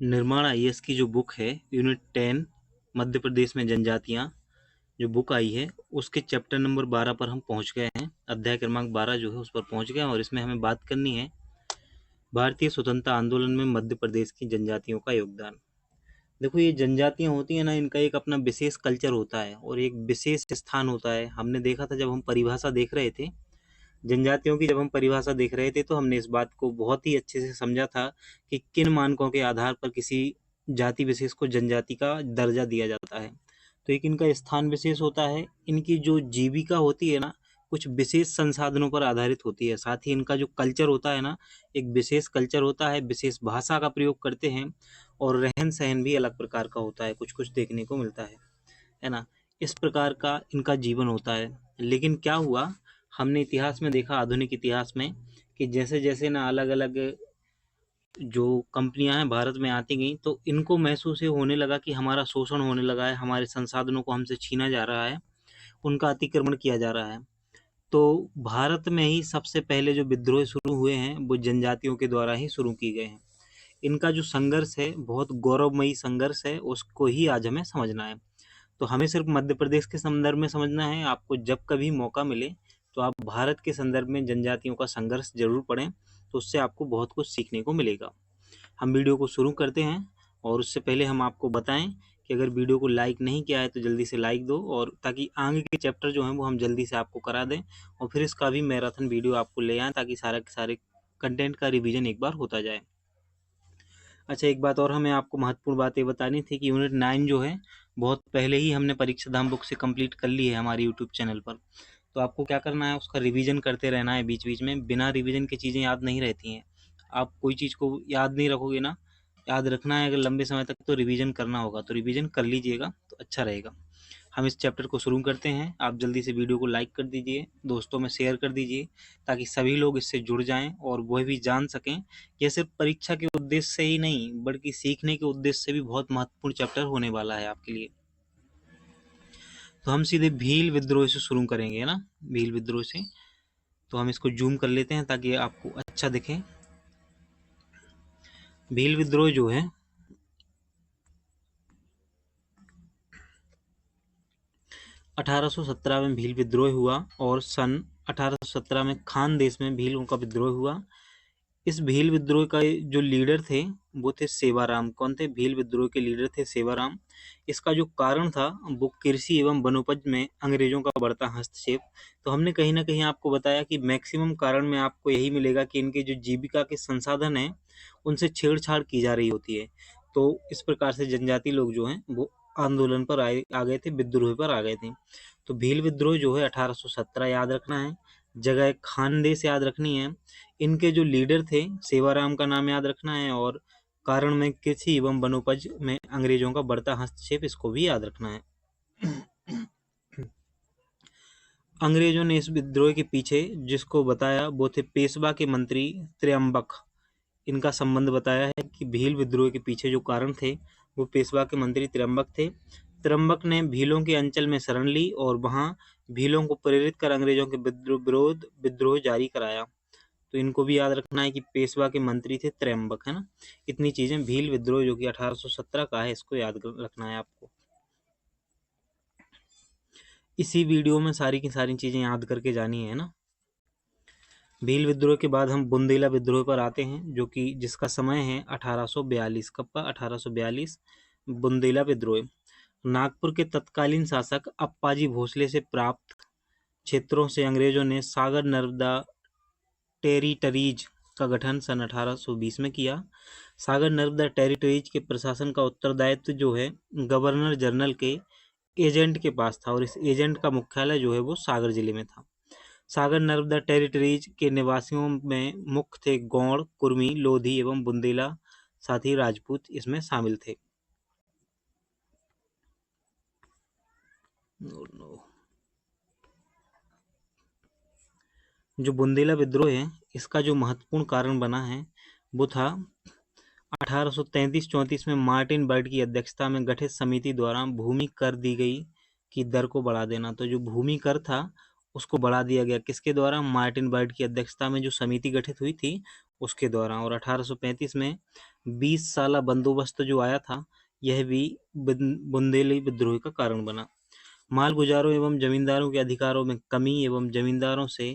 निर्माण आईएएस की जो बुक है यूनिट 10 मध्य प्रदेश में जनजातियां जो बुक आई है उसके चैप्टर नंबर 12 पर हम पहुंच गए हैं। अध्याय क्रमांक 12 जो है उस पर पहुंच गए हैं और इसमें हमें बात करनी है भारतीय स्वतंत्रता आंदोलन में मध्य प्रदेश की जनजातियों का योगदान। देखो, ये जनजातियां होती हैं ना, इनका एक अपना विशेष कल्चर होता है और एक विशेष स्थान होता है। हमने देखा था जब हम परिभाषा देख रहे थे जनजातियों की, जब हम परिभाषा देख रहे थे तो हमने इस बात को बहुत ही अच्छे से समझा था कि किन मानकों के आधार पर किसी जाति विशेष को जनजाति का दर्जा दिया जाता है। तो एक इनका स्थान विशेष होता है, इनकी जो जीविका होती है ना कुछ विशेष संसाधनों पर आधारित होती है। साथ ही इनका जो कल्चर होता है ना एक विशेष कल्चर होता है, विशेष भाषा का प्रयोग करते हैं और रहन सहन भी अलग प्रकार का होता है, कुछ कुछ देखने को मिलता है ना। इस प्रकार का इनका जीवन होता है। लेकिन क्या हुआ, हमने इतिहास में देखा, आधुनिक इतिहास में, कि जैसे जैसे ना अलग अलग जो कंपनियां हैं भारत में आती गई तो इनको महसूस ये होने लगा कि हमारा शोषण होने लगा है, हमारे संसाधनों को हमसे छीना जा रहा है, उनका अतिक्रमण किया जा रहा है। तो भारत में ही सबसे पहले जो विद्रोह शुरू हुए हैं वो जनजातियों के द्वारा ही शुरू किए गए हैं। इनका जो संघर्ष है बहुत गौरवमयी संघर्ष है, उसको ही आज हमें समझना है। तो हमें सिर्फ मध्य प्रदेश के संदर्भ में समझना है। आपको जब कभी मौका मिले तो आप भारत के संदर्भ में जनजातियों का संघर्ष जरूर पढ़ें, तो उससे आपको बहुत कुछ सीखने को मिलेगा। हम वीडियो को शुरू करते हैं और उससे पहले हम आपको बताएं कि अगर वीडियो को लाइक नहीं किया है तो जल्दी से लाइक दो, और ताकि आगे के चैप्टर जो हैं वो हम जल्दी से आपको करा दें और फिर इसका भी मैराथन वीडियो आपको ले आएँ ताकि सारा के सारे कंटेंट का रिवीजन एक बार होता जाए। अच्छा, एक बात और हमें आपको महत्वपूर्ण बात ये बतानी थी कि यूनिट 9 जो है बहुत पहले ही हमने परीक्षा धाम बुक से कंप्लीट कर ली है हमारे यूट्यूब चैनल पर। तो आपको क्या करना है, उसका रिवीजन करते रहना है बीच बीच में। बिना रिवीजन की चीज़ें याद नहीं रहती हैं। आप कोई चीज़ को याद नहीं रखोगे ना, याद रखना है अगर लंबे समय तक तो रिवीजन करना होगा, तो रिवीजन कर लीजिएगा तो अच्छा रहेगा। हम इस चैप्टर को शुरू करते हैं। आप जल्दी से वीडियो को लाइक कर दीजिए, दोस्तों में शेयर कर दीजिए ताकि सभी लोग इससे जुड़ जाएं और वह भी जान सकें कि यह सिर्फ परीक्षा के उद्देश्य से ही नहीं बल्कि सीखने के उद्देश्य से भी बहुत महत्वपूर्ण चैप्टर होने वाला है आपके लिए। तो हम सीधे भील विद्रोह से शुरू करेंगे, है ना, भील विद्रोह से। तो हम इसको जूम कर लेते हैं ताकि आपको अच्छा दिखे। भील विद्रोह जो है 1817 में भील विद्रोह हुआ और सन 1817 में खान देश में भीलों का विद्रोह हुआ। इस भील विद्रोह का जो लीडर थे वो थे सेवाराम। कौन थे? भील विद्रोह के लीडर थे सेवाराम। इसका जो कारण था वो कृषि एवं वनोपज में अंग्रेजों का बढ़ता हस्तक्षेप। तो हमने कहीं ना कहीं आपको बताया कि मैक्सिमम कारण में आपको यही मिलेगा कि इनके जो जीविका के संसाधन हैं उनसे छेड़छाड़ की जा रही होती है। तो इस प्रकार से जनजाति लोग जो हैं वो आंदोलन पर आ गए थे, विद्रोह पर आ गए थे। तो भील विद्रोह जो है 1817 याद रखना है, जगह खानदेश याद रखनी है, इनके जो लीडर थे सेवाराम का नाम याद रखना है, और कारण में कृषि एवं वनोपज में अंग्रेजों का बढ़ता हस्तक्षेप, इसको भी याद रखना है। अंग्रेजों ने इस विद्रोह के पीछे जिसको बताया वो थे पेशवा के मंत्री त्र्यंबक। इनका संबंध बताया है कि भील विद्रोह के पीछे जो कारण थे वो पेशवा के मंत्री त्र्यंबक थे। त्र्यंबक ने भीलों के अंचल में शरण ली और वहां भीलों को प्रेरित कर अंग्रेजों के विरोध विद्रोह जारी कराया। तो इनको भी याद रखना है कि पेशवा के मंत्री थे त्र्यंबक, है ना। इतनी चीजें भील विद्रोह जो कि 1817 का है, इसको याद रखना है आपको। इसी वीडियो में सारी की सारी चीजें याद करके जानी है ना। भील विद्रोह के बाद हम बुंदेला विद्रोह पर आते हैं जो कि जिसका समय है 1842। कब का? 1842। बुंदेला विद्रोह नागपुर के तत्कालीन शासक अप्पाजी भोसले से प्राप्त क्षेत्रों से अंग्रेजों ने सागर नर्मदा टेरिटरीज का गठन सन 1820 में किया। सागर नर्मदा टेरिटरीज के प्रशासन का उत्तरदायित्व जो है गवर्नर जनरल के एजेंट के पास था और इस एजेंट का मुख्यालय जो है वो सागर जिले में था। सागर नर्मदा टेरिटरीज के निवासियों में मुख्य थे गौड़, कुर्मी, लोधी एवं बुंदेला, साथ ही राजपूत इसमें शामिल थे। जो बुंदेला विद्रोह है इसका जो महत्वपूर्ण कारण बना है वो था 1833-34 में मार्टिन बर्ड की अध्यक्षता में गठित समिति द्वारा भूमि कर दी गई की दर को बढ़ा देना। तो जो भूमि कर था उसको बढ़ा दिया गया, किसके द्वारा? मार्टिन बर्ड की अध्यक्षता में जो समिति गठित हुई थी उसके दौरान। और 1835 में 20 साला बंदोबस्त जो आया था, यह भी बुंदेली विद्रोह का कारण बना। मालगुजारों एवं जमींदारों के अधिकारों में कमी एवं जमींदारों से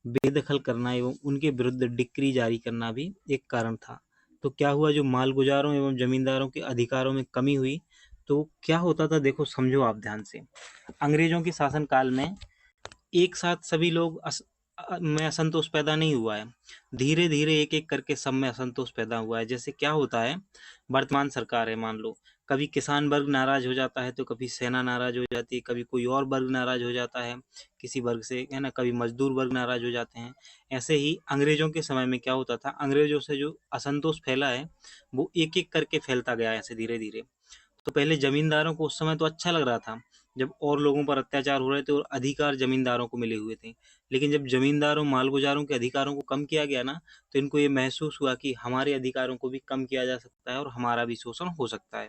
बेदखल करना एवं उनके विरुद्ध डिक्री जारी करना भी एक कारण था। तो क्या हुआ, जो मालगुजारों एवं जमींदारों के अधिकारों में कमी हुई, तो क्या होता था, देखो समझो आप ध्यान से। अंग्रेजों के शासन काल में एक साथ सभी लोग में असंतोष पैदा नहीं हुआ है। धीरे धीरे एक एक करके सब में असंतोष पैदा हुआ है। जैसे क्या होता है, वर्तमान सरकार है, मान लो कभी किसान वर्ग नाराज हो जाता है, तो कभी सेना नाराज हो जाती है, कभी कोई और वर्ग नाराज हो जाता है किसी वर्ग से, है ना, कभी मजदूर वर्ग नाराज हो जाते हैं। ऐसे ही अंग्रेजों के समय में क्या होता था, अंग्रेजों से जो असंतोष फैला है वो एक एक करके फैलता गया ऐसे धीरे धीरे। तो पहले जमींदारों को उस समय तो अच्छा लग रहा था, जब और लोगों पर अत्याचार हो रहे थे और अधिकार जमींदारों को मिले हुए थे। लेकिन जब जमींदारों मालगुजारों के अधिकारों को कम किया गया ना, तो इनको ये महसूस हुआ कि हमारे अधिकारों को भी कम किया जा सकता है और हमारा भी शोषण हो सकता है।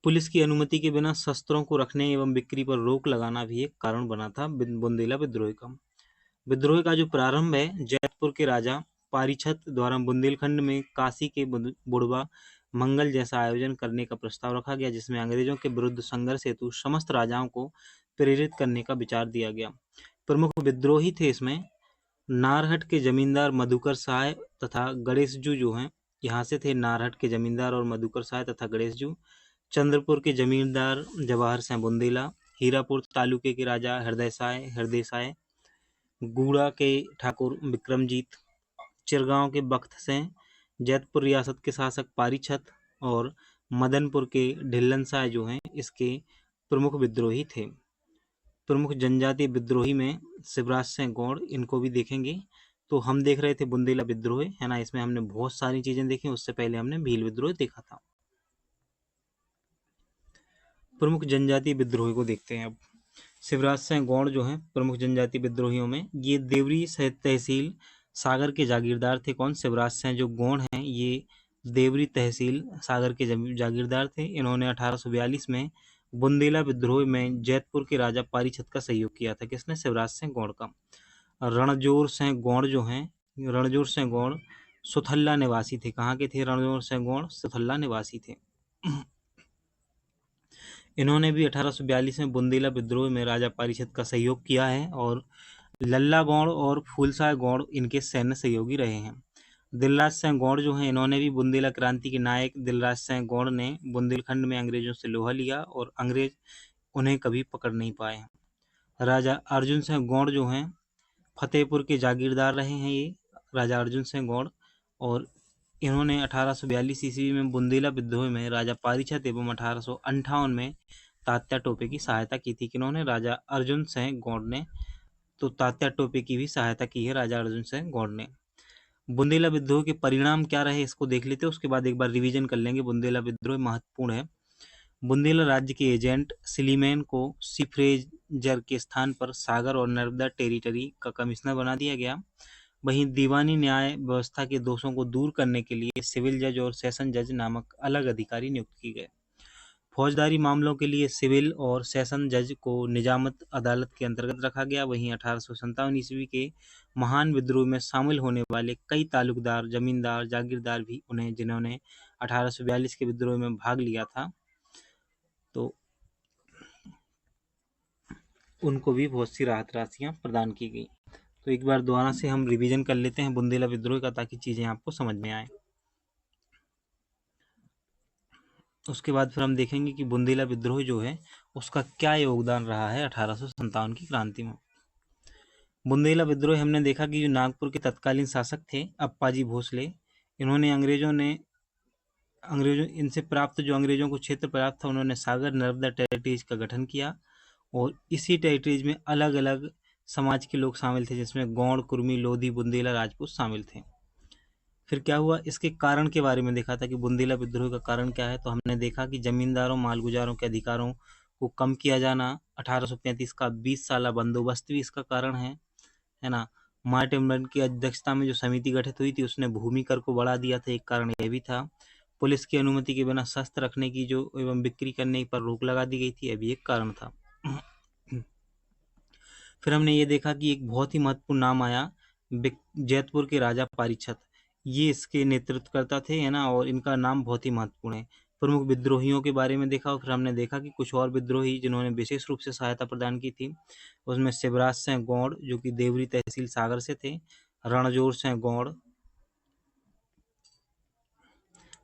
पुलिस की अनुमति के बिना शस्त्रों को रखने एवं बिक्री पर रोक लगाना भी एक कारण बना था बुंदेला विद्रोह का। विद्रोह का जो प्रारंभ है, जयपुर के राजा पारीक्षत द्वारा बुंदेलखंड में काशी के बुड़वा मंगल जैसा आयोजन करने का प्रस्ताव रखा गया, जिसमें अंग्रेजों के विरुद्ध संघर्ष हेतु समस्त राजाओं को प्रेरित करने का विचार दिया गया। प्रमुख विद्रोही थे इसमें नारहट के जमींदार मधुकर साय तथा गणेशजू जो हैं, यहाँ से थे नारहट के जमींदार और मधुकर साय तथा गणेशजू। चंद्रपुर के जमींदार जवाहर सिंह बुंदेला, हीरापुर तालुके के राजा हृदय साय, गूड़ा के ठाकुर विक्रमजीत, चिरगांव के बख्त सिंह, जैतपुर रियासत के शासक पारीक्षत और मदनपुर के ढिल्लन साय जो हैं, इसके प्रमुख विद्रोही थे। प्रमुख जनजातीय विद्रोही में शिवराज सिंह गौड़, इनको भी देखेंगे। तो हम देख रहे थे बुंदेला विद्रोह, है ना, इसमें हमने बहुत सारी चीजें देखी। उससे पहले हमने भील विद्रोह देखा था। प्रमुख जनजातीय विद्रोही को देखते हैं अब। शिवराज सिंह गौड़ जो हैं प्रमुख जनजातीय विद्रोहियों में, ये देवरी तहसील सागर के जागीरदार थे। कौन? शिवराज सिंह जो गौड़ हैं, ये देवरी तहसील सागर के जागीरदार थे। इन्होंने 1842 में बुंदेला विद्रोह में जैतपुर के राजा पारीक्षत का सहयोग किया था। किसने? शिवराज सिंह गौड़ का। रणजोर सिंह गौड़ जो हैं, रणजोर सिंह गौड़ सुथल्ला निवासी थे। कहाँ के थे रणजोर सिंह गौड़? सुथल्ला निवासी थे। इन्होंने भी 1842 में बुंदेला विद्रोह में राजा पारीक्षत का सहयोग किया है और लल्ला गौड़ और फूलसाय गौड़ इनके सैन्य सहयोगी रहे हैं। दिलराज सिंह गौड़ जो हैं, इन्होंने भी बुंदेला क्रांति के नायक दिलराज सिंह गौड़ ने बुंदेलखंड में अंग्रेजों से लोहा लिया और अंग्रेज उन्हें कभी पकड़ नहीं पाए। राजा अर्जुन सिंह गौड़ जो हैं, फतेहपुर के जागीरदार रहे हैं ये राजा अर्जुन सिंह गौड़, और इन्होंने 1842 ईस्वी में बुंदेला विद्रोह में राजा पारीक्षत एवं 1858 में तात्या टोपे की सहायता की थी। किन्होंने? राजा अर्जुन सिंह गौड़ ने। तो तात्या टोपे की भी सहायता की है राजा अर्जुन सिंह गौड़ ने। बुंदेला विद्रोह के परिणाम क्या रहे, इसको देख लेते हैं, उसके बाद एक बार रिवीजन कर लेंगे। बुंदेला विद्रोह महत्वपूर्ण है। बुंदेला राज्य के एजेंट सिलीमैन को सी फ्रेजर के स्थान पर सागर और नर्मदा टेरिटरी का कमिश्नर बना दिया गया। वहीं दीवानी न्याय व्यवस्था के दोषों को दूर करने के लिए सिविल जज और सेशन जज नामक अलग अधिकारी नियुक्त किए गए। फौजदारी मामलों के लिए सिविल और सेशन जज को निजामत अदालत के अंतर्गत रखा गया। वहीं 1857 ईस्वी के महान विद्रोह में शामिल होने वाले कई तालुकदार, जमींदार, जागीरदार भी उन्हें, जिन्होंने 1842 के विद्रोह में भाग लिया था, तो उनको भी बहुत सी राहत राशियां प्रदान की गई। तो एक बार दोबारा से हम रिवीजन कर लेते हैं बुंदेला विद्रोह का, ताकि चीजें आपको समझ में आए। उसके बाद फिर हम देखेंगे कि बुंदेला विद्रोह जो है उसका क्या योगदान रहा है 1857 की क्रांति में। बुंदेला विद्रोह हमने देखा कि जो नागपुर के तत्कालीन शासक थे अप्पाजी भोसले, इन्होंने अंग्रेजों इनसे प्राप्त जो अंग्रेजों को क्षेत्र प्राप्त था, उन्होंने सागर नर्मदा टेरिटरीज का गठन किया और इसी टेरिटरीज में अलग अलग समाज के लोग शामिल थे, जिसमें गौड़, कुर्मी, लोधी, बुंदेला, राजपूत शामिल थे। फिर क्या हुआ, इसके कारण के बारे में देखा था कि बुंदेला विद्रोह का कारण क्या है। तो हमने देखा कि जमींदारों, मालगुजारों के अधिकारों को कम किया जाना, 1835 का 20 साला बंदोबस्त भी इसका कारण है ना। मार्टिन ब्लड की अध्यक्षता में जो समिति गठित हुई थी, उसने भूमि कर को बढ़ा दिया था, एक कारण यह भी था। पुलिस की अनुमति के बिना शस्त्र रखने की जो एवं बिक्री करने पर रोक लगा दी गई थी, यह भी एक कारण था। फिर हमने ये देखा कि एक बहुत ही महत्वपूर्ण नाम आया जैतपुर के राजा पारीक्षत, ये इसके नेतृत्वकर्ता थे, है ना, और इनका नाम बहुत ही महत्वपूर्ण है। प्रमुख विद्रोहियों के बारे में देखा, और फिर हमने देखा कि कुछ और विद्रोही जिन्होंने विशेष रूप से सहायता प्रदान की थी, उसमें शिवराज सिंह गौड़ जो कि देवरी तहसील सागर से थे, रणजोर सिंह गौड़,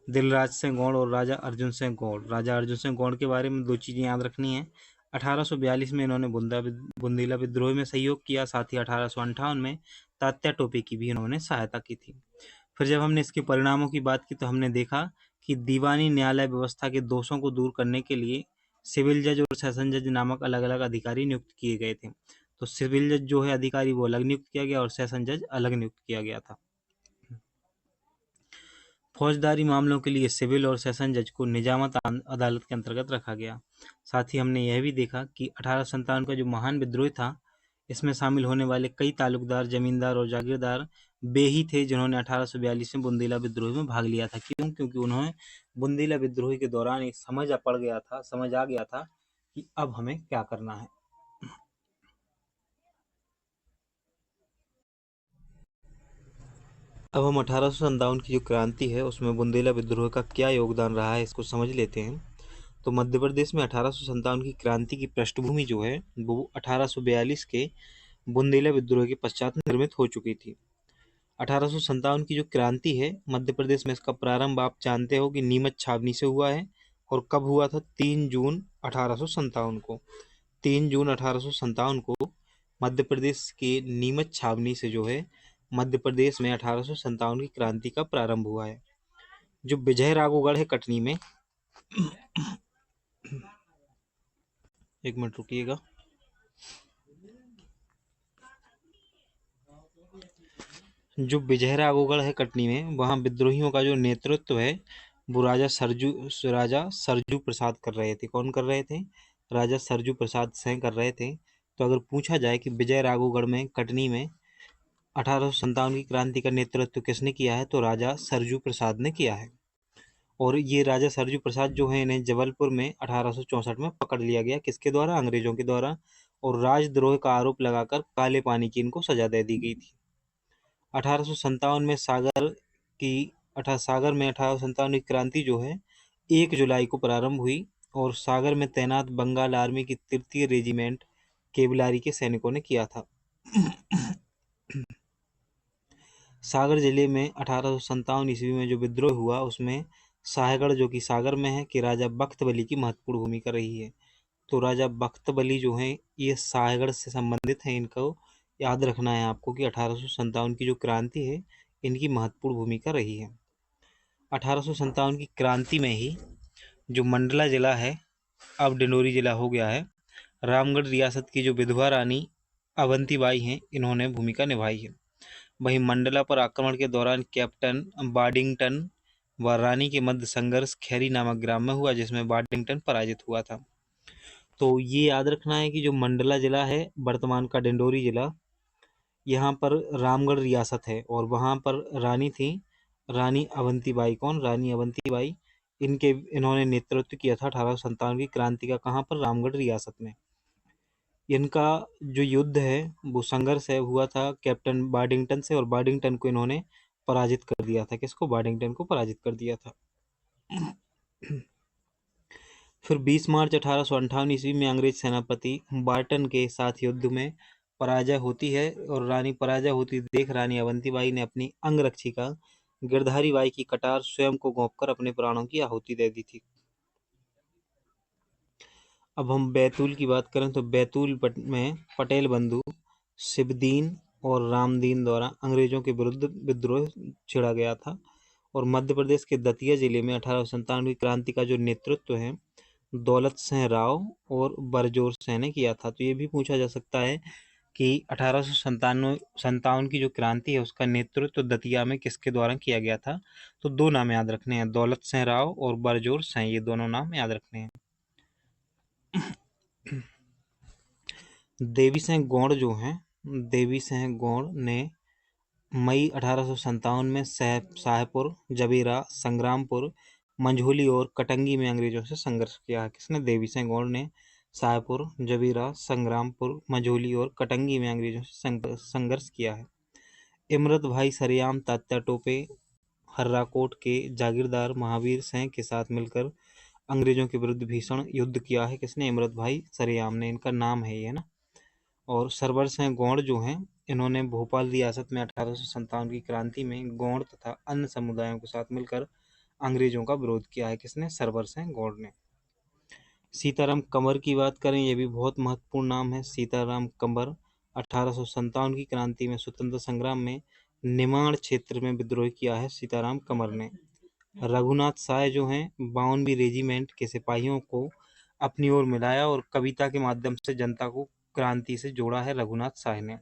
दिलराज सिंह गौड़ और राजा अर्जुन सिंह गौड़। राजा अर्जुन सिंह गौड़ के बारे में दो चीज़ें याद रखनी है। 1842 में इन्होंने बुंदेला विद्रोह में सहयोग किया, साथ ही 1858 में तात्या टोपे की भी इन्होंने सहायता की थी। फिर जब हमने इसके परिणामों की बात की तो हमने देखा कि दीवानी न्यायालय व्यवस्था के दोषों को दूर करने के लिए सिविल जज और सेशन जज नामक अलग अलग अधिकारी नियुक्त किए गए थे। तो सिविल जज जो है अधिकारी वो अलग नियुक्त किया गया और सेशन जज अलग नियुक्त किया गया था। फौजदारी मामलों के लिए सिविल और सेशन जज को निजामत अदालत के अंतर्गत रखा गया। साथ ही हमने यह भी देखा कि 1857 का जो महान विद्रोह था, इसमें शामिल होने वाले कई तालुकदार, जमींदार और जागीरदार वे ही थे जिन्होंने 1842 में बुंदेला विद्रोह में भाग लिया था। क्यों? क्योंकि उन्होंने बुंदेला विद्रोह के दौरान एक समझ आ गया था कि अब हमें क्या करना है। अब हम 1857 की जो क्रांति है उसमें बुंदेला विद्रोह का क्या योगदान रहा है इसको समझ लेते हैं। तो मध्य प्रदेश में 1857 की क्रांति की पृष्ठभूमि जो है वो 1842 के बुंदेला विद्रोह के पश्चात निर्मित हो चुकी थी। 1857 की जो क्रांति है मध्य प्रदेश में, इसका प्रारंभ आप जानते हो कि नीमच छावनी से हुआ है। और कब हुआ था? 3 जून 1857 को। 3 जून 1857 को मध्य प्रदेश के नीमच छावनी से जो है मध्य प्रदेश में 1857 की क्रांति का प्रारंभ हुआ है। जो विजय राघवगढ़ है कटनी में, एक मिनट रुकिएगा। जो विजय राघवगढ़ है कटनी में, वहाँ विद्रोहियों का जो नेतृत्व है वो राजा सरजू प्रसाद कर रहे थे। कौन कर रहे थे? राजा सरजू प्रसाद सिंह कर रहे थे। तो अगर पूछा जाए कि विजय राघवगढ़ में कटनी में 1857 की क्रांति का नेतृत्व किसने किया है, तो राजा सरजू प्रसाद ने किया है। और ये राजा सरजू प्रसाद जो है इन्हें जबलपुर में 1864 में पकड़ लिया गया। किसके द्वारा? अंग्रेजों के द्वारा। और राजद्रोह का आरोप लगाकर काले पानी की इनको सजा दे दी गई थी। 1857 में सागर में 1857 की क्रांति जो है 1 जुलाई को प्रारंभ हुई और सागर में तैनात बंगाल आर्मी की 3य रेजिमेंट केवलारी के सैनिकों ने किया था। सागर जिले में 1857 ईस्वी में जो विद्रोह हुआ उसमें साहेगढ़ जो कि सागर में है कि राजा बख्त बली की महत्वपूर्ण भूमिका रही है। तो राजा बख्त बली जो है ये साहेगढ़ से संबंधित हैं। इनको याद रखना है आपको कि 1857 की जो क्रांति है इनकी महत्वपूर्ण भूमिका रही है। 1857 की क्रांति में ही जो मंडला जिला है अब डिंडोरी जिला हो गया है, रामगढ़ रियासत की जो विधवा रानी अवंतीबाई हैं इन्होंने भूमिका निभाई है। वहीं मंडला पर आक्रमण के दौरान कैप्टन बाडिंगटन व रानी के मध्य संघर्ष खैरी नामक ग्राम में हुआ जिसमें बाडिंगटन पराजित हुआ था। तो ये याद रखना है कि जो मंडला जिला है वर्तमान का डिंडोरी जिला, यहाँ पर रामगढ़ रियासत है और वहाँ पर रानी थी रानी अवंतीबाई। कौन? रानी अवंतीबाई। इन्होंने नेतृत्व किया था 1857 की क्रांति का। कहाँ पर? रामगढ़ रियासत में। इनका जो युद्ध है वो संघर्ष है हुआ था कैप्टन बाडिंगटन से और बाडिंगटन को इन्होंने पराजित कर दिया था। किसको? बाडिंगटन को पराजित कर दिया था। फिर 20 मार्च 1858 ईस्वी में अंग्रेज सेनापति बार्टन के साथ युद्ध में पराजय होती है और पराजय होती देख रानी अवंतीबाई ने अपनी अंगरक्षिका गिरधारी बाई की कटार स्वयं को गोंपकर अपने प्राणों की आहुति दे दी थी। अब हम बैतूल की बात करें तो बैतूल में पटेल बंधु शिवदीन और रामदीन द्वारा अंग्रेजों के विरुद्ध विद्रोह छिड़ा गया था। और मध्य प्रदेश के दतिया जिले में 1857 की क्रांति का जो नेतृत्व है दौलत सिंह राव और बरजोर सिंह ने किया था। तो ये भी पूछा जा सकता है कि 1857 की जो क्रांति है उसका नेतृत्व दतिया में किसके द्वारा किया गया था। तो 2 नाम याद रखने हैं, दौलत सिंह राव और बरजोर सिंह, ये दोनों नाम याद रखने हैं। देवी सिंह गौड़ जो हैं, देवी सिंह गौड़ ने मई 1857 में शाहपुर, जबीरा, संग्रामपुर, मंझोली और कटंगी में अंग्रेजों से संघर्ष किया है। किसने? देवी सिंह गौड़ ने शाहपुर, जबीरा, संग्रामपुर, मंझोली और कटंगी में अंग्रेजों से संघर्ष किया है। इमरत भाई सरेआम तात्या टोपे हर्राकोट के जागीरदार महावीर सिंह के साथ मिलकर अंग्रेजों के विरुद्ध भीषण युद्ध किया है। किसने? इमरत भाई सरेआम ने, इनका नाम है ये ना। और सरवर सिंह गौड़ जो हैं, इन्होंने भोपाल रियासत में 1857 की क्रांति में गौड़ तथा अन्य समुदायों के साथ मिलकर अंग्रेजों का विरोध किया है। किसने? सरवर सिंह गौड़ ने। सीताराम कंवर की बात करें, ये भी बहुत महत्वपूर्ण नाम है। सीताराम कंवर 1857 की क्रांति में स्वतंत्र संग्राम में निमाड़ क्षेत्र में विद्रोह किया है सीताराम कंवर ने। रघुनाथ साय जो हैं, 52वीं रेजिमेंट के सिपाहियों को अपनी ओर मिलाया और कविता के माध्यम से जनता को क्रांति से जोड़ा है रघुनाथ साय ने।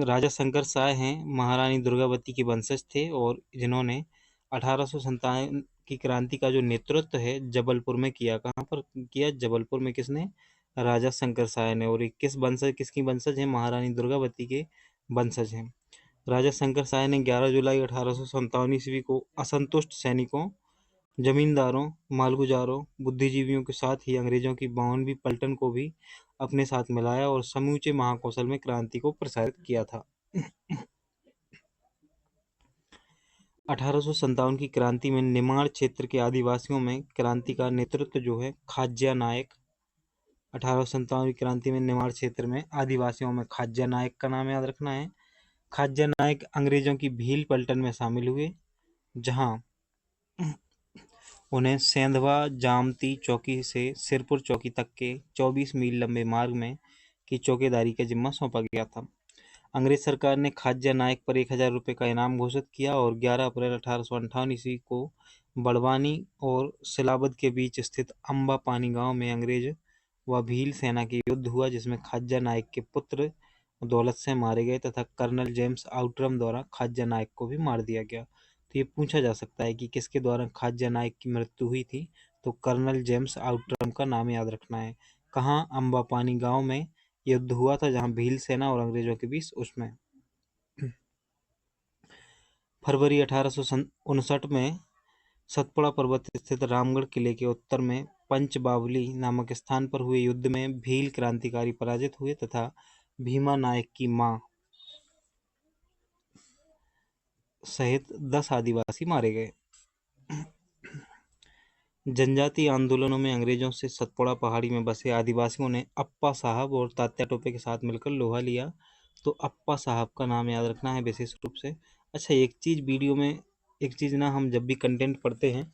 राजा शंकर साय हैं, महारानी दुर्गावती के वंशज थे और जिन्होंने 1857 की क्रांति का जो नेतृत्व है जबलपुर में किया। कहाँ पर किया? जबलपुर में। किसने? राजा शंकर साय ने। और किसकी वंशज है? महारानी दुर्गावती के वंशज हैं। राजा शंकर साय ने 11 जुलाई 1857 ईस्वी को असंतुष्ट सैनिकों, जमींदारों, मालगुजारों, बुद्धिजीवियों के साथ ही अंग्रेजों की 52वीं पलटन को भी अपने साथ मिलाया और समूचे महाकौशल में क्रांति को प्रसारित किया था। 1857 की क्रांति में निमाड़ क्षेत्र के आदिवासियों में क्रांति का नेतृत्व जो है खाज्या नायक। 1857 की क्रांति में निमाड़ क्षेत्र में आदिवासियों में खाज्या नायक का नाम याद रखना है। खाज्या नायक अंग्रेजों की भील पलटन में शामिल हुए, जहां उन्हें सेंधवा जामती चौकी से सिरपुर चौकी तक के 24 मील लंबे मार्ग में की चौकीदारी का जिम्मा सौंपा गया था। अंग्रेज सरकार ने खाज्या नायक पर 1000 रुपये का इनाम घोषित किया और 11 अप्रैल 1858 ईस्वी को बड़वानी और सिलावद के बीच स्थित अम्बा पानी गांव में अंग्रेज व भील सेना की युद्ध हुआ, जिसमें खाज्या नायक के पुत्र दौलत सिंह मारे गए तथा कर्नल जेम्स आउटरम द्वारा खाज्या नायक को भी मार दिया गया। तो ये पूछा जा सकता है कि किसके द्वारा खाज्या नायक की मृत्यु हुई थी, तो कर्नल जेम्स आउटरम का नाम याद रखना है। कहाँ? अम्बा पानी गांव में युद्ध हुआ था, जहां भील सेना और अंग्रेजों के बीच। उसमें फरवरी 1859 में सतपुड़ा पर्वत स्थित रामगढ़ किले के उत्तर में पंचबावली नामक स्थान पर हुए युद्ध में भील क्रांतिकारी पराजित हुए तथा भीमा नायक की मां सहित 10 आदिवासी मारे गए। जनजातीय आंदोलनों में अंग्रेजों से सतपुड़ा पहाड़ी में बसे आदिवासियों ने अप्पा साहब और तात्या टोपे के साथ मिलकर लोहा लिया। तो अप्पा साहब का नाम याद रखना है विशेष रूप से। अच्छा, एक चीज़ वीडियो में, एक चीज़ ना, हम जब भी कंटेंट पढ़ते हैं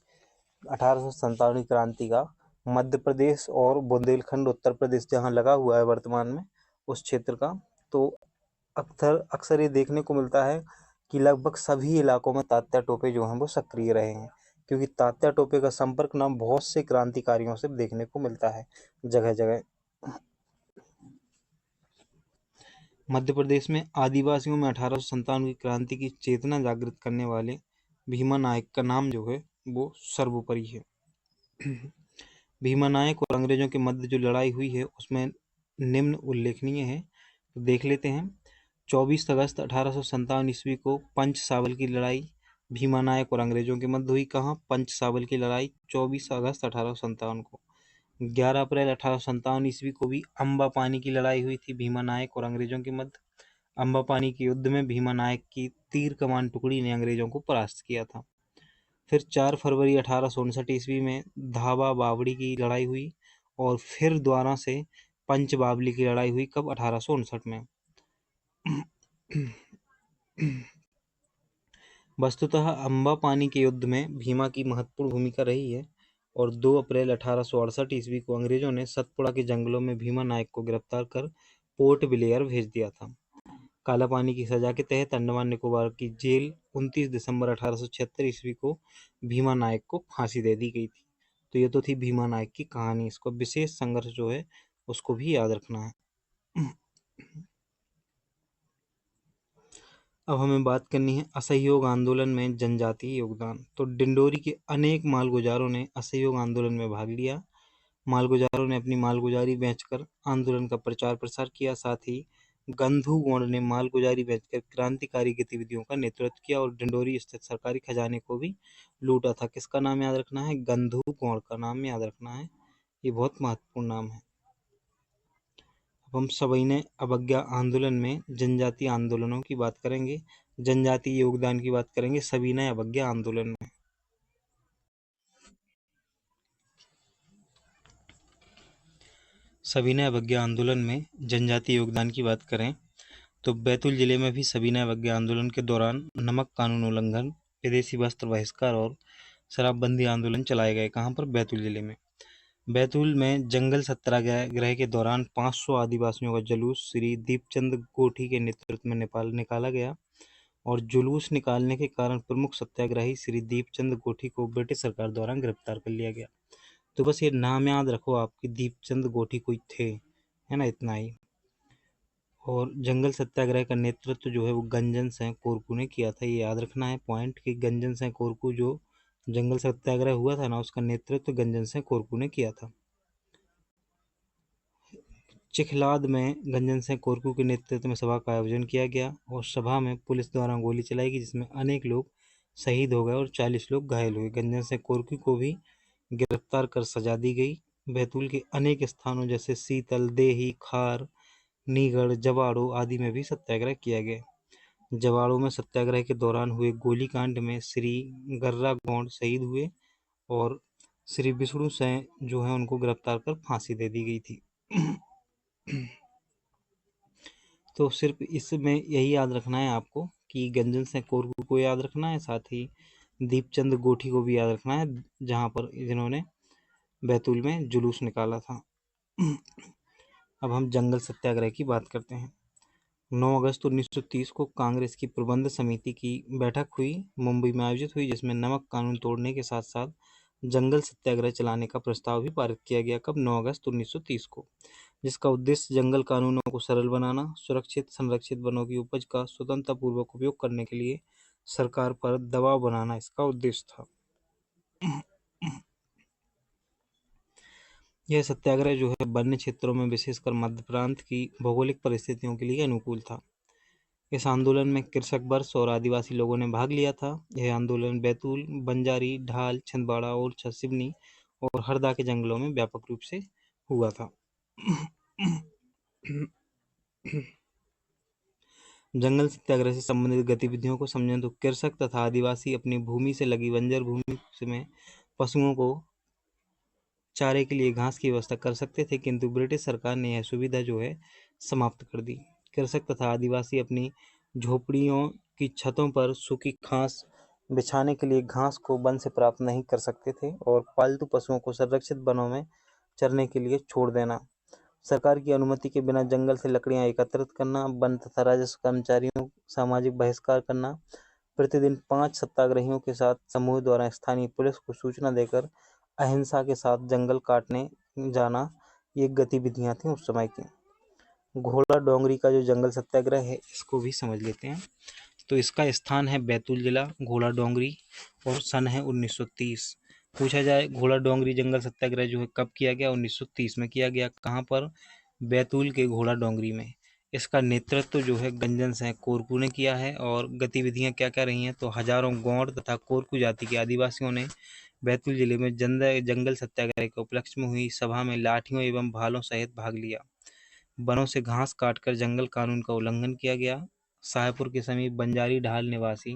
1857 की क्रांति का, मध्य प्रदेश और बुंदेलखंड उत्तर प्रदेश जहाँ लगा हुआ है वर्तमान में, उस क्षेत्र का, तो अक्सर ये देखने को मिलता है कि लगभग सभी इलाकों में तात्या टोपे जो हैं वो सक्रिय रहे हैं, क्योंकि तात्या टोपे का संपर्क ना बहुत से क्रांतिकारियों से देखने को मिलता है जगह जगह। मध्य प्रदेश में आदिवासियों में 1857 की क्रांति की चेतना जागृत करने वाले भीमा नायक का नाम जो है वो सर्वोपरि है। भीमा नायक और अंग्रेजों के मध्य जो लड़ाई हुई है उसमें निम्न उल्लेखनीय है, तो देख लेते हैं। 24 अगस्त 1857 ईस्वी को पंचसावल की लड़ाई भीमा नायक और अंग्रेजों के मध्य हुई। कहाँ? पंचसावल की लड़ाई 24 अगस्त 1857 को। 11 अप्रैल 1857 ईस्वी को भी अम्बा पानी की लड़ाई हुई थी भीमा नायक और अंग्रेजों के मध्य। अम्बा पानी के युद्ध में भीमा नायक की तीर कमान टुकड़ी ने अंग्रेजों को परास्त किया था। फिर 4 फरवरी 1859 ईस्वी में धावा बावड़ी की लड़ाई हुई और फिर दोबारा से पंच बावली की लड़ाई हुई। कब? 1859 में। वस्तुतः अम्बा पानी के युद्ध में भीमा की महत्वपूर्ण भूमिका रही है और 2 अप्रैल 1868 ईस्वी को अंग्रेजों ने सतपुड़ा के जंगलों में भीमा नायक को गिरफ्तार कर पोर्ट ब्लेयर भेज दिया था। काला पानी की सजा के तहत अंडमान निकोबार की जेल 29 दिसंबर 1876 ईस्वी को भीमा नायक को फांसी दे दी गई थी। तो ये तो थी भीमा नायक की कहानी। इसको विशेष संघर्ष जो है उसको भी याद रखना है। अब हमें बात करनी है असहयोग आंदोलन में जनजातीय योगदान। तो डिंडोरी के अनेक मालगुजारों ने असहयोग आंदोलन में भाग लिया। मालगुजारों ने अपनी मालगुजारी बेचकर आंदोलन का प्रचार प्रसार किया। साथ ही गंधू गौड़ ने मालगुजारी बेचकर क्रांतिकारी गतिविधियों का नेतृत्व किया और डिंडोरी स्थित सरकारी खजाने को भी लूटा था। किसका नाम याद रखना है? गंधू गौड़ का नाम याद रखना है, ये बहुत महत्वपूर्ण नाम है। हम सविनय अवज्ञा आंदोलन में जनजातीय आंदोलनों की बात करेंगे, जनजातीय योगदान की बात करेंगे सविनय अवज्ञा आंदोलन में। सविनय अवज्ञा आंदोलन में जनजातीय योगदान की बात करें तो बैतूल जिले में भी सविनय अवज्ञा आंदोलन के दौरान नमक कानून उल्लंघन, विदेशी वस्त्र बहिष्कार और शराबबंदी आंदोलन चलाए गए। कहाँ पर? बैतूल जिले में। बैतूल में जंगल सत्याग्रह के दौरान 500 आदिवासियों का जुलूस श्री दीपचंद गोठी के नेतृत्व में निकाला गया और जुलूस निकालने के कारण प्रमुख सत्याग्रही श्री दीपचंद गोठी को ब्रिटिश सरकार द्वारा गिरफ्तार कर लिया गया। तो बस ये नाम याद रखो आपकी, दीपचंद गोठी कोई थे, है ना, इतना ही। और जंगल सत्याग्रह का नेतृत्व जो है वो गंजन सिंह कोरकू ने किया था। ये याद रखना है पॉइंट कि गंजन सिंह कोरकू, जो जंगल सत्याग्रह हुआ था ना, उसका नेतृत्व गंजन सिंह कोरकू ने किया था। चिखलाद में गंजन सिंह कोरकू के नेतृत्व में सभा का आयोजन किया गया और सभा में पुलिस द्वारा गोली चलाई गई, जिसमें अनेक लोग शहीद हो गए और 40 लोग घायल हुए। गंजन सिंह कोरकू को भी गिरफ्तार कर सजा दी गई। बैतूल के अनेक स्थानों जैसे सीतल, देही, खार, नीगढ़, जवाड़ो आदि में भी सत्याग्रह किया गया। जवाड़ो में सत्याग्रह के दौरान हुए गोलीकांड में श्री गर्रा गौंड शहीद हुए और श्री विष्णु सिंह जो है उनको गिरफ्तार कर फांसी दे दी गई थी। तो सिर्फ इसमें यही याद रखना है आपको कि गंजन सिंह कोरकू को याद रखना है, साथ ही दीपचंद गोठी को भी याद रखना है, जहां पर जिन्होंने बैतूल में जुलूस निकाला था। अब हम जंगल सत्याग्रह की बात करते हैं। 9 अगस्त 1930 को कांग्रेस की प्रबंध समिति की बैठक हुई, मुंबई में आयोजित हुई, जिसमें नमक कानून तोड़ने के साथ साथ जंगल सत्याग्रह चलाने का प्रस्ताव भी पारित किया गया। कब? 9 अगस्त 1930 को, जिसका उद्देश्य जंगल कानूनों को सरल बनाना, सुरक्षित संरक्षित वनों की उपज का स्वतंत्रतापूर्वक उपयोग करने के लिए सरकार पर दबाव बनाना इसका उद्देश्य था। यह सत्याग्रह जो है वन्य क्षेत्रों में विशेषकर मध्य प्रांत की भौगोलिक परिस्थितियों के लिए अनुकूल था। इस आंदोलन में कृषक वर्ग और आदिवासी लोगों ने भाग लिया था। यह आंदोलन बैतूल, बंजारी, ढाल, छिंदवाड़ा और सिवनी और हरदा के जंगलों में व्यापक रूप से हुआ था। जंगल सत्याग्रह से संबंधित गतिविधियों को समझें तो कृषक तथा आदिवासी अपनी भूमि से लगी बंजर भूमि में पशुओं को चारे के लिए घास की व्यवस्था कर सकते थे, किंतु ब्रिटिश सरकार ने यह सुविधा जो है समाप्त कर दी। कृषक तथा आदिवासी अपनी झोपड़ियों की छतों पर सूखी घास बिछाने के लिए घास को वन से प्राप्त नहीं कर सकते थे और पालतू पशुओं को संरक्षित वनों में चरने के लिए छोड़ देना, सरकार की अनुमति के बिना जंगल से लकड़ियां एकत्रित करना, वन तथा राजस्व कर्मचारियों सामाजिक बहिष्कार करना, प्रतिदिन 5 सत्याग्रहियों के साथ समूह द्वारा स्थानीय पुलिस को सूचना देकर अहिंसा के साथ जंगल काटने जाना, ये गतिविधियां थी उस समय की। घोड़ा डोंगरी का जो जंगल सत्याग्रह है इसको भी समझ लेते हैं। तो इसका स्थान है बैतूल जिला, घोड़ा डोंगरी, और सन है 1930। पूछा जाए घोड़ा डोंगरी जंगल सत्याग्रह जो है कब किया गया? 1930 में किया गया। कहाँ पर? बैतूल के घोड़ा डोंगरी में। इसका नेतृत्व जो है गंजन सिंह कोरकू ने किया है। और गतिविधियां क्या क्या रही हैं? तो हजारों गौंड तथा कोरकू जाति के आदिवासियों ने बैतूल जिले में जंगल सत्याग्रह के उपलक्ष्य में हुई सभा में लाठियों एवं भालों सहित भाग लिया। वनों से घास काटकर जंगल कानून का उल्लंघन किया गया। शाहपुर के समीप बंजारी ढाल निवासी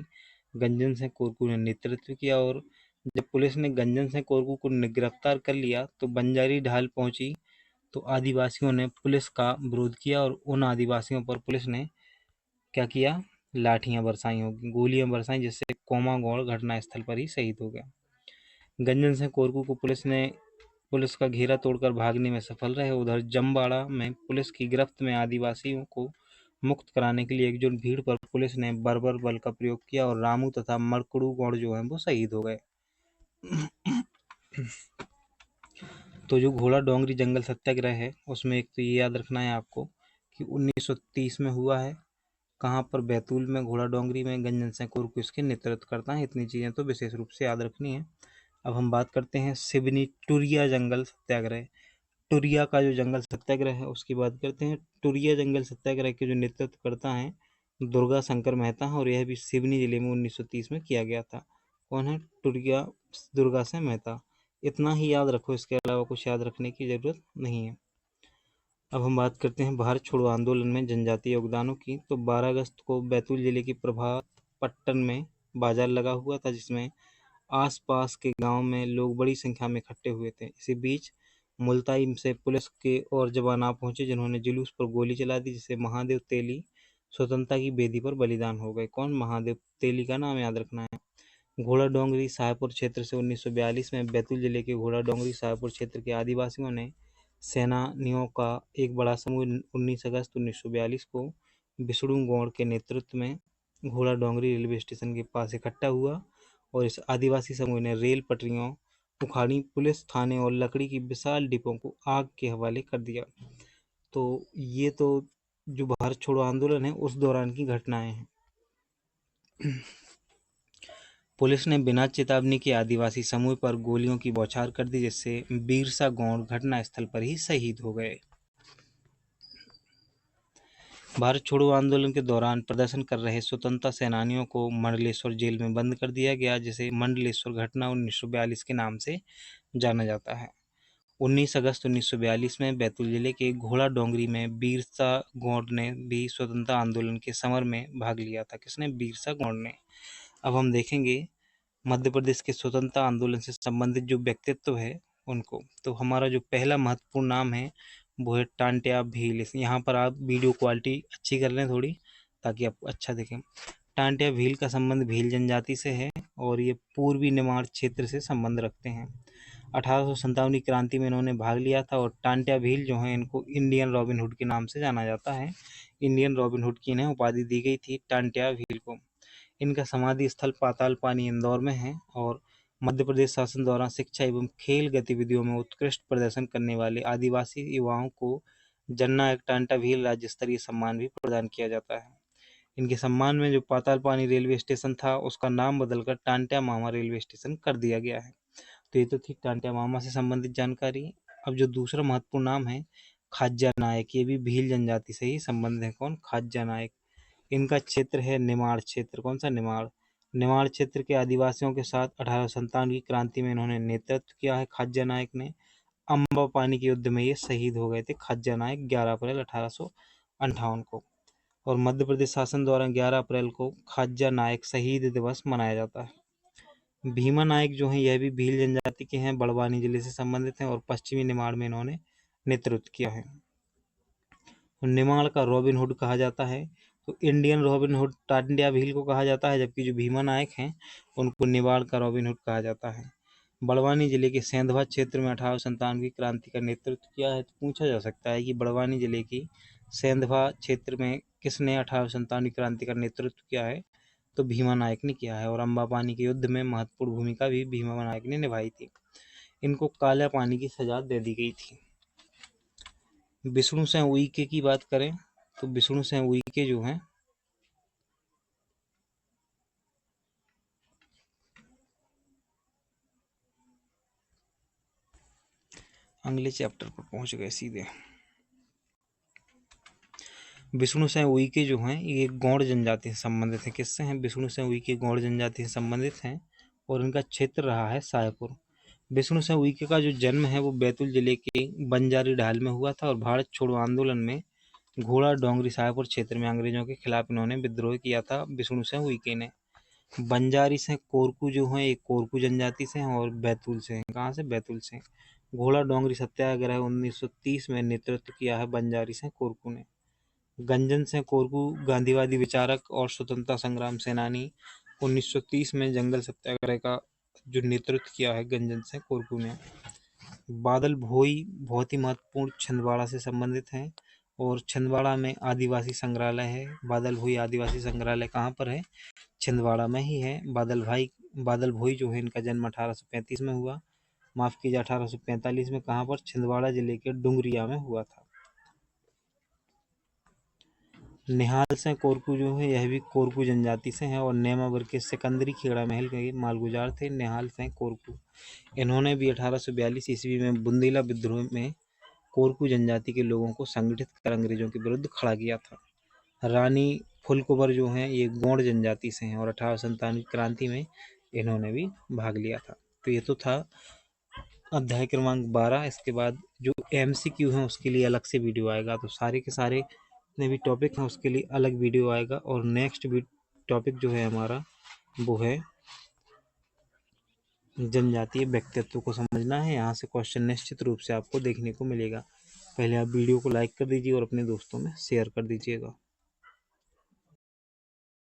गंजन सिंह कोरकू ने नेतृत्व किया और जब पुलिस ने गंजन सिंह कोरकू को गिरफ्तार कर लिया तो बंजारी ढाल पहुंची तो आदिवासियों ने पुलिस का विरोध किया और उन आदिवासियों पर पुलिस ने क्या किया? लाठियां बरसाई होगी, गोलियां बरसाई, जिससे कोमा गौड़ घटनास्थल पर ही शहीद हो गया। गंजन सिंह कोरकू को पुलिस का घेरा तोड़कर भागने में सफल रहे। उधर जमवाड़ा में पुलिस की गिरफ्त में आदिवासियों को मुक्त कराने के लिए एकजुट भीड़ पर पुलिस ने बर्बर बल का प्रयोग किया और रामू तथा मरकड़ू गौड़ जो हैं वो शहीद हो गए। तो जो घोड़ा डोंगरी जंगल सत्याग्रह है उसमें एक तो ये याद रखना है आपको कि 1930 में हुआ है। कहाँ पर? बैतूल में, घोड़ा डोंगरी में। गंजन सिंह कोरकू इसके नेतृत्व करता है। इतनी चीज़ें तो विशेष रूप से याद रखनी है। अब हम बात करते हैं सिवनी टुरिया जंगल सत्याग्रह। टुरिया का जो जंगल सत्याग्रह है उसकी बात करते हैं। टुरिया जंगल सत्याग्रह के जो नेतृत्व करता है दुर्गा शंकर मेहता है और यह भी सिवनी जिले में 1930 में किया गया था। कौन है? टुरिया दुर्गा से मेहता। इतना ही याद रखो, इसके अलावा कुछ याद रखने की जरूरत नहीं है। अब हम बात करते हैं भारत छोड़ो आंदोलन में जनजातीय योगदानों की। तो 12 अगस्त को बैतूल जिले के प्रभात पट्टन में बाजार लगा हुआ था, जिसमें आसपास के गांव में लोग बड़ी संख्या में इकट्ठे हुए थे। इसी बीच मुल्ताई से पुलिस के और जवान आ पहुंचे, जिन्होंने जुलूस पर गोली चला दी, जिससे महादेव तेली स्वतंत्रता की बेदी पर बलिदान हो गए। कौन? महादेव तेली का नाम याद रखना है। घोड़ा डोंगरी शाहपुर क्षेत्र से 1942 में बैतूल जिले के घोड़ा डोंगरी शाहपुर क्षेत्र के आदिवासियों ने सेनानियों का एक बड़ा समूह 19 अगस्त 1942 को विष्णु गौड़ के नेतृत्व में घोड़ा डोंगरी रेलवे स्टेशन के पास इकट्ठा हुआ, और इस आदिवासी समूह ने रेल पटरियों उखाड़ी, पुलिस थाने और लकड़ी की विशाल डिपों को आग के हवाले कर दिया। तो ये तो जो भारत छोड़ो आंदोलन है उस दौरान की घटनाएं हैं। पुलिस ने बिना चेतावनी के आदिवासी समूह पर गोलियों की बौछार कर दी, जिससे बीरसा गौड़ घटनास्थल पर ही शहीद हो गए। भारत छोड़ो आंदोलन के दौरान प्रदर्शन कर रहे स्वतंत्रता सेनानियों को मंडलेश्वर जेल में बंद कर दिया गया, जिसे मंडलेश्वर घटना 1942 के नाम से जाना जाता है। 19 अगस्त 1942 में बैतूल जिले के घोड़ा डोंगरी में बीरसा गौड़ ने भी स्वतंत्रता आंदोलन के समर में भाग लिया था। किसने? बीरसा गौड़ ने। अब हम देखेंगे मध्य प्रदेश के स्वतंत्रता आंदोलन से संबंधित जो व्यक्तित्व है उनको। तो हमारा जो पहला महत्वपूर्ण नाम है वो है टांट्या भील। यहाँ पर आप वीडियो क्वालिटी अच्छी कर लें थोड़ी, ताकि आपको अच्छा दिखे। टांट्या भील का संबंध भील जनजाति से है, और ये पूर्वी निमाड़ क्षेत्र से संबंध रखते हैं। 1857 की क्रांति में इन्होंने भाग लिया था, और टांट्या भील जो है इनको इंडियन रॉबिन हुड के नाम से जाना जाता है। इंडियन रॉबिन हुड की इन्हें उपाधि दी गई थी टांट्या भील को। इनका समाधि स्थल पाताल पानी इंदौर में है, और मध्य प्रदेश शासन द्वारा शिक्षा एवं खेल गतिविधियों में उत्कृष्ट प्रदर्शन करने वाले आदिवासी युवाओं को जननायक टांट्या भील राज्य स्तरीय सम्मान भी प्रदान किया जाता है। इनके सम्मान में जो पाताल पानी रेलवे स्टेशन था उसका नाम बदलकर टांट्या मामा रेलवे स्टेशन कर दिया गया है। तो ये तो थी टांट्या मामा से संबंधित जानकारी। अब जो दूसरा महत्वपूर्ण नाम है खाज्या नायक, ये भी भील जनजाति से ही संबंध है। कौन? खाज्या नायक। इनका क्षेत्र है निमाड़ क्षेत्र। कौन सा? निमाड़। निमाड़ क्षेत्र के आदिवासियों के साथ 1857 की क्रांति में इन्होंने नेतृत्व किया है खाज्या नायक ने। अम्बा पानी के युद्ध में ये शहीद हो गए थे खाज्या नायक 11 अप्रैल 1858 को। और मध्य प्रदेश शासन द्वारा 11 अप्रैल को खाज्या नायक शहीद दिवस मनाया जाता है। भीमा नायक जो हैं यह भी भील जनजाति के हैं, बड़वानी जिले से संबंधित हैं, और पश्चिमी निमाड़ में इन्होंने नेतृत्व किया है। निमाड़ का रॉबिन हुड कहा जाता है। तो Indian robin hood Tantya Bhil को कहा जाता है, जबकि जो भीमा नायक हैं उनको निमाड़ का रॉबिन हुड कहा जाता है। बड़वानी जिले के सेंधवा क्षेत्र में 1857 की क्रांति का नेतृत्व किया है। तो पूछा जा सकता है कि बड़वानी जिले की सेंधवा क्षेत्र में किसने 1857 की क्रांति का नेतृत्व किया है? तो भीमा नायक ने किया है, और अम्बा पानी के युद्ध में महत्वपूर्ण भूमिका भी भीमा नायक ने निभाई थी। इनको काला पानी की सजा दे दी गई थी। विष्णु सिंह उइके की बात करें तो विष्णु सिंह उइके जो हैं अगले चैप्टर पर पहुंच गए सीधे। विष्णु सिंह उइके जो हैं ये गौड़ जनजाति से संबंधित हैं। किससे हैं? विष्णु सिंह उइके गौड़ जनजाति से संबंधित हैं, और इनका क्षेत्र रहा है सायपुर। विष्णु सिंह उइके का जो जन्म है वो बैतूल जिले के बंजारी ढाल में हुआ था, और भारत छोड़ो आंदोलन में घोड़ा डोंगरी सायपुर क्षेत्र में अंग्रेजों के खिलाफ इन्होंने विद्रोह किया था विष्णु सिंह उइके ने। बंजारी से कोरकू जो हैं एक कोरकू जनजाति से हैं, और बैतूल से हैं। कहाँ से? बैतूल से। घोड़ा डोंगरी सत्याग्रह 1930 में नेतृत्व किया है बंजारी से कोरकू ने। गंजन सिंह कोरकू गांधीवादी विचारक और स्वतंत्रता संग्राम सेनानी। 1930 में जंगल सत्याग्रह का जो नेतृत्व किया है गंजन सिंह कोरकू ने। बादल भोई बहुत ही महत्वपूर्ण छिंदवाड़ा से संबंधित हैं, और छिंदवाड़ा में आदिवासी संग्रहालय है। बादल भोई आदिवासी संग्रहालय कहाँ पर है? छिंदवाड़ा में ही है। बादल भोई जो है इनका जन्म 1835 में हुआ, माफ कीजिए 1845 में। कहाँ पर? छिंदवाड़ा जिले के डुंगरिया में हुआ था। निहाल सिंह कोरकू जो है यह भी कोरकू जनजाति से हैं, और नेमावर के सिकंदरी खेड़ा महल के मालगुजार थे निहाल सिंह कोरकू। इन्होंने भी 1842 ईस्वी में बुंदेला विद्रोह में कोरकू जनजाति के लोगों को संगठित कर अंग्रेजों के विरुद्ध खड़ा किया था। रानी फुलकुबर जो हैं ये गौड़ जनजाति से हैं, और 1857 की क्रांति में इन्होंने भी भाग लिया था। तो ये तो था अध्याय क्रमांक 12। इसके बाद जो MCQ हैं उसके लिए अलग से वीडियो आएगा। तो सारे के सारे जितने भी टॉपिक हैं उसके लिए अलग वीडियो आएगा। और नेक्स्ट टॉपिक जो है हमारा वो है जनजातीय व्यक्तित्व को समझना है। यहाँ से क्वेश्चन निश्चित रूप से आपको देखने को मिलेगा। पहले आप वीडियो को लाइक कर दीजिए और अपने दोस्तों में शेयर कर दीजिएगा।